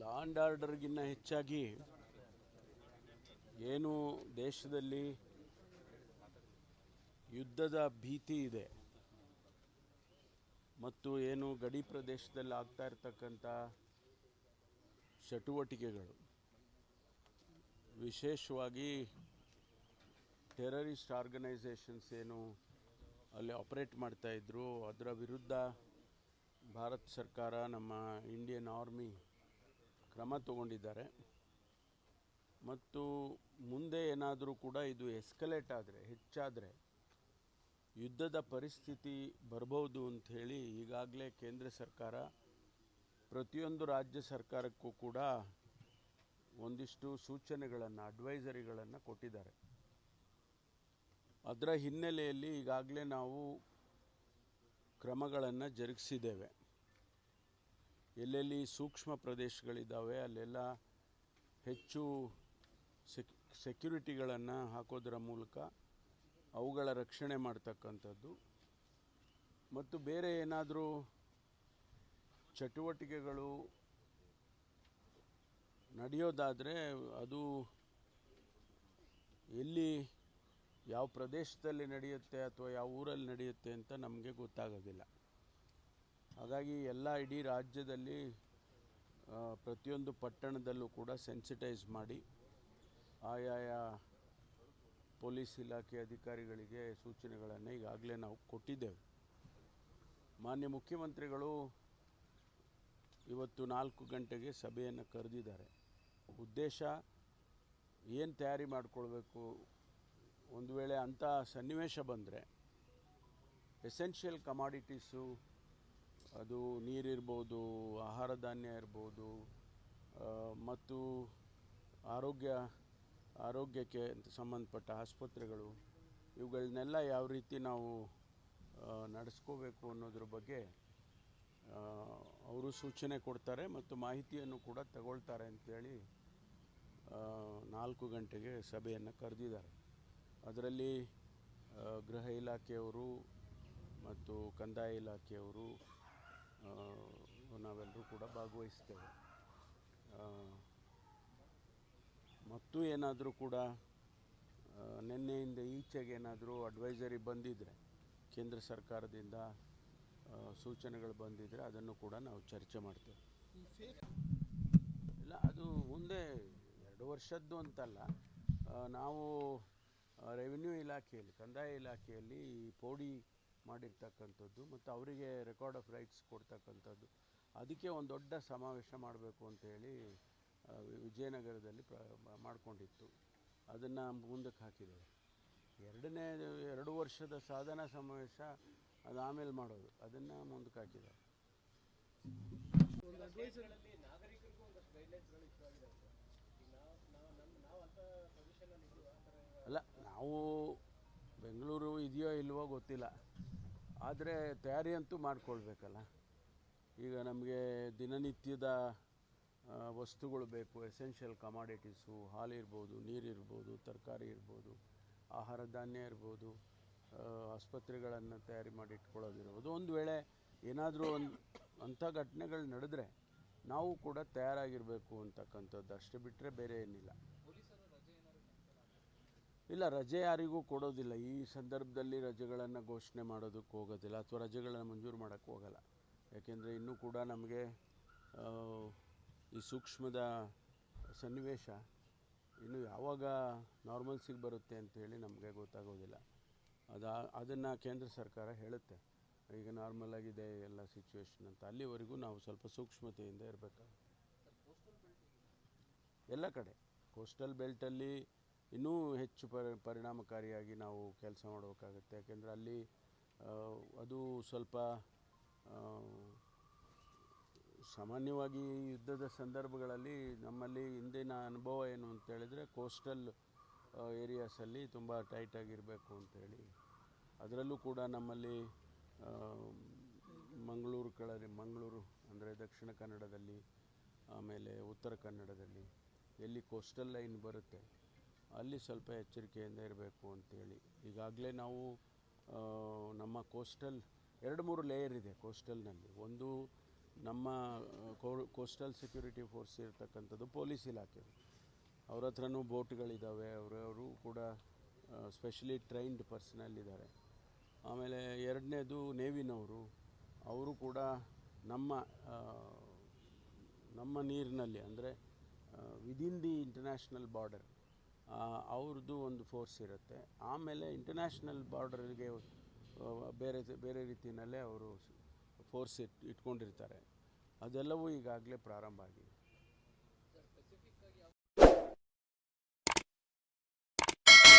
Law and ಆರ್ಡರ್ಗಿನ್ನ ಹೆಚ್ಚಾಗಿ ಏನು ದೇಶದಲ್ಲಿ ಯುದ್ಧದ ಭೀತಿ ಇದೆ ಮತ್ತು ಏನು ಗಡಿ ಪ್ರದೇಶದಲ್ಲಿ ಆಗ್ತಾ ಇರತಕ್ಕಂಥ ಚಟುವಟಿಕೆಗಳು, ವಿಶೇಷವಾಗಿ ಟೆರರಿಸ್ಟ್ ಆರ್ಗನೈಸೇಷನ್ಸ್ ಏನು ಅಲ್ಲಿ ಆಪರೇಟ್ ಮಾಡ್ತಾಯಿದ್ರು, ಅದರ ವಿರುದ್ಧ ಭಾರತ ಸರ್ಕಾರ, ನಮ್ಮ ಇಂಡಿಯನ್ ಆರ್ಮಿ ಕ್ರಮ ತಗೊಂಡಿದ್ದಾರೆ. ಮತ್ತು ಮುಂದೆ ಏನಾದರೂ ಕೂಡ ಇದು ಎಸ್ಕಲೇಟ್ ಆದರೆ, ಹೆಚ್ಚಾದರೆ ಯುದ್ಧದ ಪರಿಸ್ಥಿತಿ ಬರಬಹುದು ಅಂಥೇಳಿ ಈಗಾಗಲೇ ಕೇಂದ್ರ ಸರ್ಕಾರ ಪ್ರತಿಯೊಂದು ರಾಜ್ಯ ಸರ್ಕಾರಕ್ಕೂ ಕೂಡ ಒಂದಿಷ್ಟು ಸೂಚನೆಗಳನ್ನು, ಅಡ್ವೈಸರಿಗಳನ್ನು ಕೊಟ್ಟಿದ್ದಾರೆ. ಅದರ ಹಿನ್ನೆಲೆಯಲ್ಲಿ ಈಗಾಗಲೇ ನಾವು ಕ್ರಮಗಳನ್ನು ಜರುಗಿಸಿದ್ದೇವೆ. ಎಲ್ಲೆಲ್ಲಿ ಸೂಕ್ಷ್ಮ ಪ್ರದೇಶಗಳಿದ್ದಾವೆ ಅಲ್ಲೆಲ್ಲ ಹೆಚ್ಚು ಸೆಕ್ಯುರಿಟಿಗಳನ್ನು ಹಾಕೋದರ ಮೂಲಕ ಅವುಗಳ ರಕ್ಷಣೆ ಮಾಡ್ತಕ್ಕಂಥದ್ದು, ಮತ್ತು ಬೇರೆ ಏನಾದರೂ ಚಟುವಟಿಕೆಗಳು ನಡೆಯೋದಾದರೆ ಅದು ಎಲ್ಲಿ, ಯಾವ ಪ್ರದೇಶದಲ್ಲಿ ನಡೆಯುತ್ತೆ ಅಥವಾ ಯಾವ ಊರಲ್ಲಿ ನಡೆಯುತ್ತೆ ಅಂತ ನಮಗೆ ಗೊತ್ತಾಗೋದಿಲ್ಲ. ಹಾಗಾಗಿ ಎಲ್ಲ ಇಡೀ ರಾಜ್ಯದಲ್ಲಿ ಪ್ರತಿಯೊಂದು ಪಟ್ಟಣದಲ್ಲೂ ಕೂಡ ಸೆನ್ಸಿಟೈಸ್ ಮಾಡಿ ಆಯಾಯ ಪೊಲೀಸ್ ಇಲಾಖೆ ಅಧಿಕಾರಿಗಳಿಗೆ ಸೂಚನೆಗಳನ್ನು ಈಗಾಗಲೇ ನಾವು ಕೊಟ್ಟಿದ್ದೇವೆ. ಮಾನ್ಯ ಮುಖ್ಯಮಂತ್ರಿಗಳು ಇವತ್ತು 4 ಗಂಟೆಗೆ ಸಭೆಯನ್ನು ಕರೆದಿದ್ದಾರೆ. ಉದ್ದೇಶ ಏನು ತಯಾರಿ ಮಾಡಿಕೊಳ್ಬೇಕು, ಒಂದು ವೇಳೆ ಅಂಥ ಸನ್ನಿವೇಶ ಬಂದರೆ ಎಸೆನ್ಷಿಯಲ್ ಕಮಾಡಿಟೀಸು, ಅದು ನೀರಿರ್ಬೋದು, ಆಹಾರ ಧಾನ್ಯ ಇರ್ಬೋದು, ಮತ್ತು ಆರೋಗ್ಯಕ್ಕೆ ಸಂಬಂಧಪಟ್ಟ ಆಸ್ಪತ್ರೆಗಳು, ಇವುಗಳನ್ನೆಲ್ಲ ಯಾವ ರೀತಿ ನಾವು ನಡೆಸ್ಕೋಬೇಕು ಅನ್ನೋದ್ರ ಬಗ್ಗೆ ಅವರು ಸೂಚನೆ ಕೊಡ್ತಾರೆ ಮತ್ತು ಮಾಹಿತಿಯನ್ನು ಕೂಡ ತಗೊಳ್ತಾರೆ ಅಂಥೇಳಿ 4 ಗಂಟೆಗೆ ಸಭೆಯನ್ನು ಕರೆದಿದ್ದಾರೆ. ಅದರಲ್ಲಿ ಗೃಹ ಇಲಾಖೆಯವರು ಮತ್ತು ಕಂದಾಯ ಇಲಾಖೆಯವರು ನಾವೆಲ್ಲರೂ ಕೂಡ ಭಾಗವಹಿಸ್ತೇವೆ. ಮತ್ತು ಏನಾದರೂ ಕೂಡ ನಿನ್ನೆಯಿಂದ ಈಚೆಗೆ ಏನಾದರೂ ಅಡ್ವೈಸರಿ ಬಂದಿದ್ದರೆ, ಕೇಂದ್ರ ಸರ್ಕಾರದಿಂದ ಸೂಚನೆಗಳು ಬಂದಿದ್ದರೆ ಅದನ್ನು ಕೂಡ ನಾವು ಚರ್ಚೆ ಮಾಡ್ತೇವೆ. ಇಲ್ಲ, ಅದು ಮುಂದೆ 2 ವರ್ಷದ್ದು ಅಂತಲ್ಲ, ನಾವು ರೆವಿನ್ಯೂ ಇಲಾಖೆಯಲ್ಲಿ, ಕಂದಾಯ ಇಲಾಖೆಯಲ್ಲಿ ಪೋಡಿ ಮಾಡಿರ್ತಕ್ಕಂಥದ್ದು ಮತ್ತು ಅವರಿಗೆ ರೆಕಾರ್ಡ್ ಆಫ್ ರೈಟ್ಸ್ ಕೊಡ್ತಕ್ಕಂಥದ್ದು, ಅದಕ್ಕೆ ಒಂದು ದೊಡ್ಡ ಸಮಾವೇಶ ಮಾಡಬೇಕು ಅಂತೇಳಿ ವಿಜಯನಗರದಲ್ಲಿ ಮಾಡಿಕೊಂಡಿತ್ತು. ಅದನ್ನು ಮುಂದಕ್ಕೆ ಹಾಕಿದ್ದೇವೆ. 2 ವರ್ಷದ ಸಾಧನಾ ಸಮಾವೇಶ ಅದು ಆಮೇಲೆ ಮಾಡೋದು, ಅದನ್ನು ಮುಂದಕ್ಕೆ ಹಾಕಿದ್ದಾರೆ. ಅಲ್ಲ, ನಾವು ಬೆಂಗಳೂರು ಇದೆಯೋ ಇಲ್ವೋ ಗೊತ್ತಿಲ್ಲ, ಆದರೆ ತಯಾರಿ ಅಂತೂ ಮಾಡಿಕೊಳ್ಬೇಕಲ್ಲ. ಈಗ ನಮಗೆ ದಿನನಿತ್ಯದ ವಸ್ತುಗಳು ಬೇಕು, ಎಸೆನ್ಷಿಯಲ್ ಕಮಾಡಿಟೀಸು, ಹಾಲಿರ್ಬೋದು, ನೀರಿರ್ಬೋದು, ತರಕಾರಿ ಇರ್ಬೋದು, ಆಹಾರ ಧಾನ್ಯ ಇರ್ಬೋದು, ಆಸ್ಪತ್ರೆಗಳನ್ನು ತಯಾರಿ ಮಾಡಿ ಇಟ್ಕೊಳ್ಳೋದಿರ್ಬೋದು. ಒಂದು ವೇಳೆ ಏನಾದರೂ ಅಂಥ ಘಟನೆಗಳು ನಡೆದರೆ ನಾವು ಕೂಡ ತಯಾರಾಗಿರಬೇಕು ಅಂತಕ್ಕಂಥದ್ದು, ಅಷ್ಟೇ ಬಿಟ್ಟರೆ ಬೇರೆ ಏನಿಲ್ಲ. ಇಲ್ಲ, ರಜೆ ಯಾರಿಗೂ ಕೊಡೋದಿಲ್ಲ. ಈ ಸಂದರ್ಭದಲ್ಲಿ ರಜೆಗಳನ್ನು ಘೋಷಣೆ ಮಾಡೋದಕ್ಕೆ ಹೋಗೋದಿಲ್ಲ ಅಥವಾ ರಜೆಗಳನ್ನು ಮಂಜೂರು ಮಾಡೋಕ್ಕೆ ಹೋಗಲ್ಲ. ಯಾಕೆಂದರೆ ಇನ್ನೂ ಕೂಡ ನಮಗೆ ಈ ಸೂಕ್ಷ್ಮದ ಸನ್ನಿವೇಶ ಇನ್ನು ಯಾವಾಗ ನಾರ್ಮಲ್ಸಿಗೆ ಬರುತ್ತೆ ಅಂಥೇಳಿ ನಮಗೆ ಗೊತ್ತಾಗೋದಿಲ್ಲ. ಅದನ್ನು ಕೇಂದ್ರ ಸರ್ಕಾರ ಹೇಳುತ್ತೆ, ಈಗ ನಾರ್ಮಲ್ ಆಗಿದೆ ಎಲ್ಲ ಸಿಚುವೇಶನ್ ಅಂತ. ಅಲ್ಲಿವರೆಗೂ ನಾವು ಸ್ವಲ್ಪ ಸೂಕ್ಷ್ಮತೆಯಿಂದ ಇರಬೇಕಾಗುತ್ತೆ. ಎಲ್ಲ ಕಡೆ ಕೋಸ್ಟಲ್ ಬೆಲ್ಟಲ್ಲಿ ಇನ್ನೂ ಹೆಚ್ಚು ಪರಿಣಾಮಕಾರಿಯಾಗಿ ನಾವು ಕೆಲಸ ಮಾಡಬೇಕಾಗುತ್ತೆ. ಯಾಕೆಂದರೆ ಅಲ್ಲಿ ಅದು ಸ್ವಲ್ಪ ಸಾಮಾನ್ಯವಾಗಿ ಯುದ್ಧದ ಸಂದರ್ಭಗಳಲ್ಲಿ ನಮ್ಮಲ್ಲಿ ಹಿಂದಿನ ಅನುಭವ ಏನು ಅಂತೇಳಿದರೆ, ಕೋಸ್ಟಲ್ ಏರಿಯಾಸಲ್ಲಿ ತುಂಬ ಟೈಟಾಗಿರಬೇಕು ಅಂಥೇಳಿ. ಅದರಲ್ಲೂ ಕೂಡ ನಮ್ಮಲ್ಲಿ ಮಂಗಳೂರು ಅಂದರೆ ದಕ್ಷಿಣ ಕನ್ನಡದಲ್ಲಿ, ಆಮೇಲೆ ಉತ್ತರ ಕನ್ನಡದಲ್ಲಿ ಎಲ್ಲಿ ಕೋಸ್ಟಲ್ ಲೈನ್ ಬರುತ್ತೆ ಅಲ್ಲಿ ಸ್ವಲ್ಪ ಎಚ್ಚರಿಕೆಯಿಂದ ಇರಬೇಕು ಅಂಥೇಳಿ ಈಗಾಗಲೇ ನಾವು ನಮ್ಮ ಕೋಸ್ಟಲ್ 2-3 ಲೇಯರ್ ಇದೆ ಕೋಸ್ಟಲ್ನಲ್ಲಿ. ಒಂದು ನಮ್ಮ ಕೋಸ್ಟಲ್ ಸೆಕ್ಯೂರಿಟಿ ಫೋರ್ಸ್ ಇರ್ತಕ್ಕಂಥದ್ದು ಪೊಲೀಸ್ ಇಲಾಖೆ, ಅವ್ರ ಹತ್ರನೂ ಬೋಟ್ಗಳಿದ್ದಾವೆ, ಅವರು ಕೂಡ ಸ್ಪೆಷಲಿ ಟ್ರೈನ್ಡ್ ಪರ್ಸನಲ್ ಇದ್ದಾರೆ. ಆಮೇಲೆ ಎರಡನೇದು ನೇವಿನವರು, ಅವರು ಕೂಡ ನಮ್ಮ ನೀರಿನಲ್ಲಿ ಅಂದರೆ ವಿದಿನ್ ದಿ ಇಂಟರ್ನ್ಯಾಷನಲ್ ಬಾರ್ಡರ್ ಅವ್ರದ್ದು ಒಂದು ಫೋರ್ಸ್ ಇರುತ್ತೆ. ಆಮೇಲೆ ಇಂಟರ್ನ್ಯಾಷನಲ್ ಬಾರ್ಡರ್ಗೆ ಬೇರೆ ರೀತಿಯಲ್ಲೇ ಅವರು ಫೋರ್ಸ್ ಇಟ್ಕೊಂಡಿರ್ತಾರೆ. ಅದೆಲ್ಲವೂ ಈಗಾಗಲೇ ಪ್ರಾರಂಭ ಆಗಿದೆ.